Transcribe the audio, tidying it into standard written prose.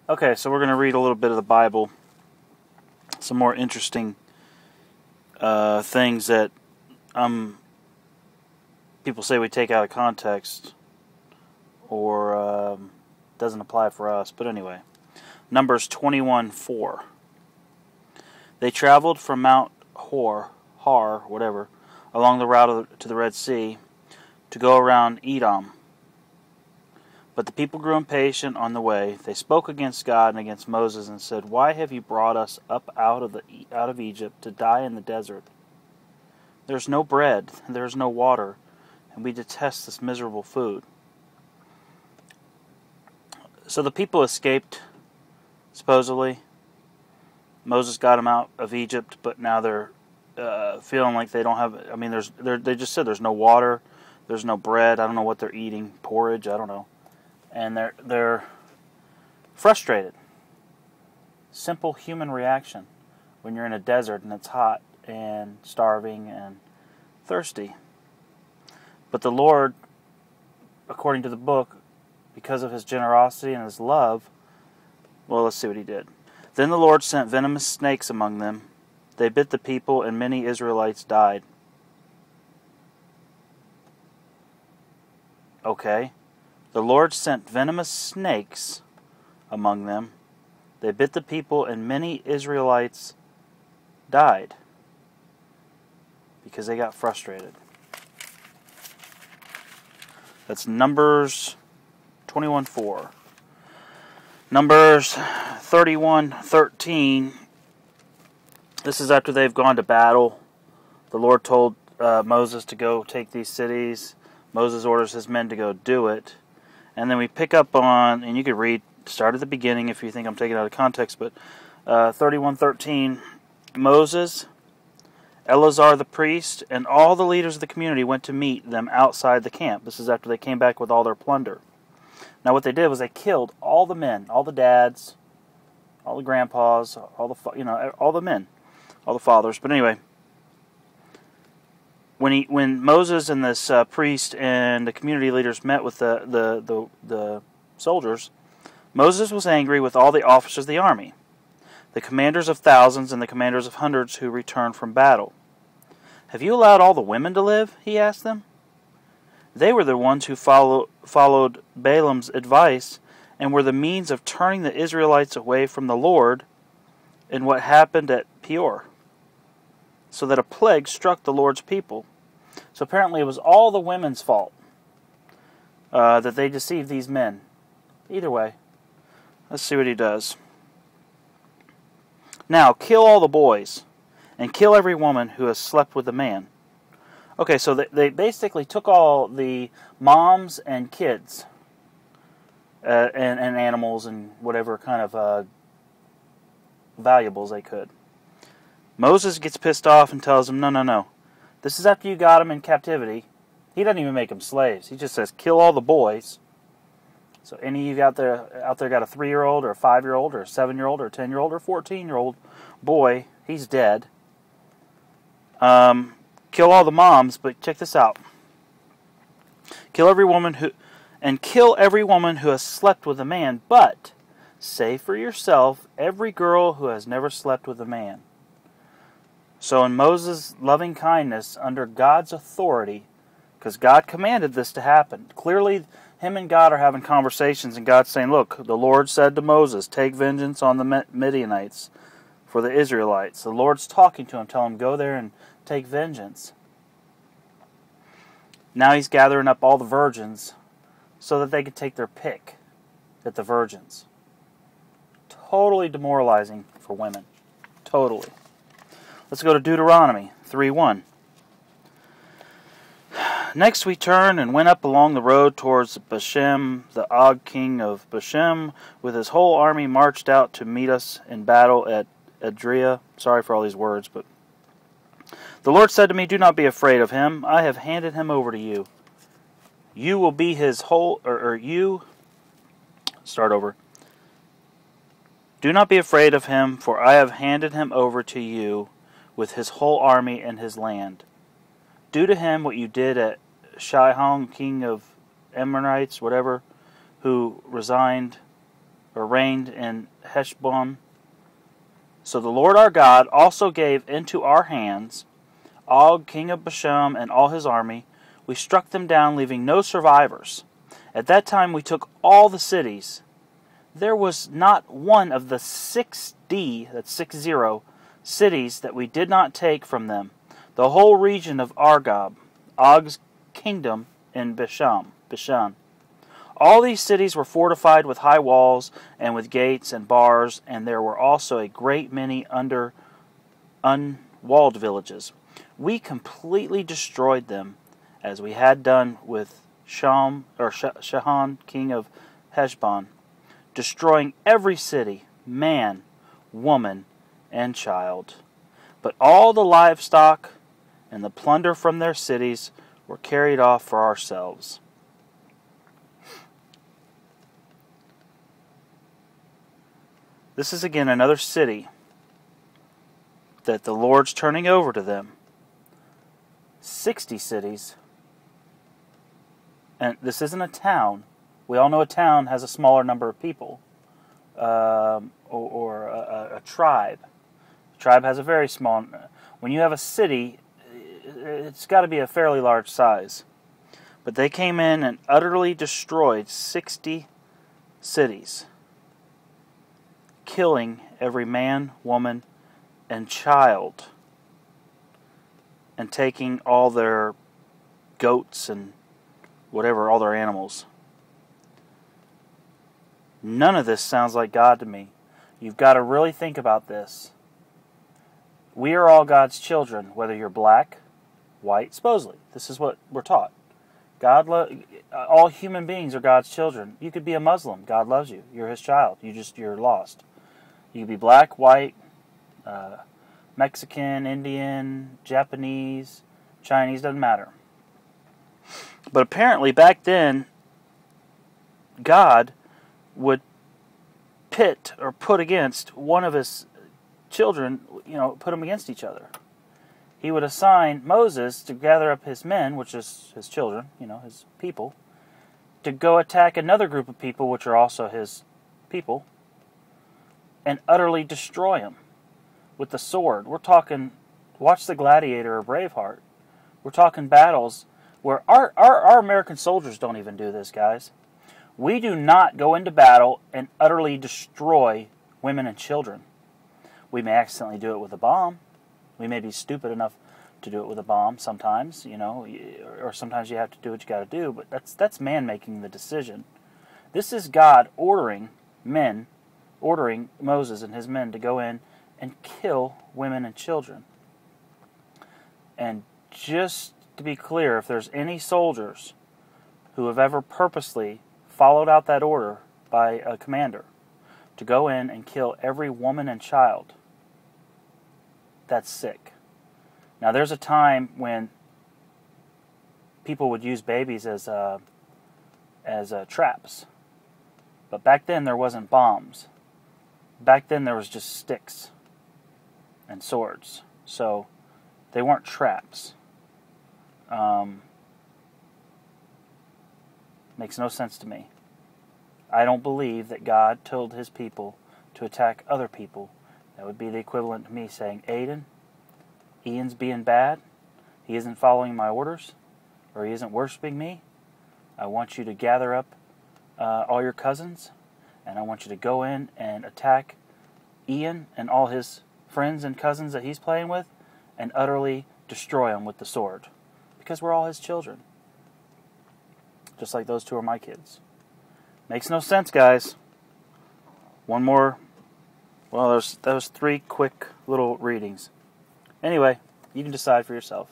Okay, so we're going to read a little bit of the Bible. Some more interesting things that people say we take out of context or doesn't apply for us. But anyway, Numbers 21:4. They traveled from Mount Har, whatever, along the route to the Red Sea to go around Edom. But the people grew impatient on the way. They spoke against God and against Moses and said, "Why have you brought us up out of Egypt to die in the desert? There is no bread, and there is no water, and we detest this miserable food." So the people escaped, supposedly. Moses got them out of Egypt, but now they're feeling like they don't have. I mean, they just said there's no water, there's no bread. I don't know what they're eating, porridge. I don't know. And they're frustrated. Simple human reaction when you're in a desert and it's hot and starving and thirsty. But the Lord, according to the book, because of His generosity and His love, well, let's see what He did. Then the Lord sent venomous snakes among them. They bit the people, and many Israelites died. Okay. The Lord sent venomous snakes among them. They bit the people, and many Israelites died because they got frustrated. That's Numbers 21:4. Numbers 31:13. This is after they've gone to battle. The Lord told Moses to go take these cities. Moses orders his men to go do it. And then we pick up on, and you could read, start at the beginning if you think I'm taking it out of context, but 31:13, Moses, Eleazar the priest, and all the leaders of the community went to meet them outside the camp. This is after they came back with all their plunder. Now what they did was they killed all the men, all the dads, all the grandpas, all the men, all the fathers. But anyway, when Moses and this priest and the community leaders met with the soldiers, Moses was angry with all the officers of the army, the commanders of thousands and the commanders of hundreds who returned from battle. "Have you allowed all the women to live?" he asked them. They were the ones who followed Balaam's advice and were the means of turning the Israelites away from the Lord in what happened at Peor, so that a plague struck the Lord's people. So apparently it was all the women's fault that they deceived these men. Either way, let's see what he does. "Now kill all the boys, and kill every woman who has slept with a man." Okay, so they basically took all the moms and kids and animals and whatever kind of valuables they could. Moses gets pissed off and tells them, no. This is after you got them in captivity. He doesn't even make them slaves. He just says, kill all the boys. So any of you out there got a 3-year-old or a 5-year-old or a 7-year-old or a 10-year-old or a 14-year-old boy, he's dead. Kill all the moms, but check this out. Kill every woman who has slept with a man, but save for yourself every girl who has never slept with a man. So in Moses' loving kindness, under God's authority, because God commanded this to happen, clearly him and God are having conversations, and God's saying, look, the Lord said to Moses, take vengeance on the Midianites for the Israelites. The Lord's talking to him, telling him, go there and take vengeance. Now he's gathering up all the virgins so that they could take their pick at the virgins. Totally demoralizing for women. Totally. Let's go to Deuteronomy 3:1. Next we turned and went up along the road towards Bashem. The Og king of Bashem with his whole army marched out to meet us in battle at Edrei. Sorry for all these words, but the Lord said to me, do not be afraid of him. I have handed him over to you. You will be his whole, start over. Do not be afraid of him, for I have handed him over to you with his whole army and his land. Do to him what you did at Sihon, king of Amorites, whatever, who resigned or reigned in Heshbon. So the Lord our God also gave into our hands Og, king of Bashan, and all his army. We struck them down, leaving no survivors. At that time we took all the cities. There was not one of the 60, that's 60, cities that we did not take from them. The whole region of Argob, Og's kingdom in Bashan. All these cities were fortified with high walls and with gates and bars, and there were also a great many unwalled villages. We completely destroyed them, as we had done with Shahan, king of Heshbon, destroying every city, man, woman, and child. But all the livestock and the plunder from their cities were carried off for ourselves. This is again another city that the Lord's turning over to them. 60 cities. And this isn't a town. We all know a town has a smaller number of people. Or a tribe. A tribe has a very small... When you have a city, it's got to be a fairly large size. But they came in and utterly destroyed 60 cities, killing every man, woman, and child, and taking all their goats and whatever, all their animals. None of this sounds like God to me. You've got to really think about this. We are all God's children, whether you're black, white, supposedly. This is what we're taught. All human beings are God's children. You could be a Muslim. God loves you. You're His child. You're lost. You could be black, white, Mexican, Indian, Japanese, Chinese, doesn't matter. But apparently back then, God would pit or put against one of His children, put them against each other. He would assign Moses to gather up his men, which is his children, his people, to go attack another group of people, which are also his people, and utterly destroy them with the sword. We're talking, watch The Gladiator or Braveheart. We're talking battles where our American soldiers don't even do this, guys. We do not go into battle and utterly destroy women and children. We may accidentally do it with a bomb. We may be stupid enough to do it with a bomb sometimes, or sometimes you have to do what you got to do, but that's man making the decision. This is God ordering Moses and his men to go in and kill women and children. And just to be clear, if there's any soldiers who have ever purposely followed out that order by a commander to go in and kill every woman and child, that's sick. Now, there's a time when people would use babies as traps. But back then, there wasn't bombs. Back then, there was just sticks and swords. So, they weren't traps. Makes no sense to me. I don't believe that God told His people to attack other people. That would be the equivalent to me saying, Ian's being bad. He isn't following my orders, or he isn't worshiping me. I want you to gather up all your cousins, and I want you to go in and attack Ian and all his friends and cousins that he's playing with, and utterly destroy them with the sword. Because we're all his children. Just like those two are my kids. Makes no sense, guys. One more. Well, that was 3 quick little readings. Anyway, you can decide for yourself.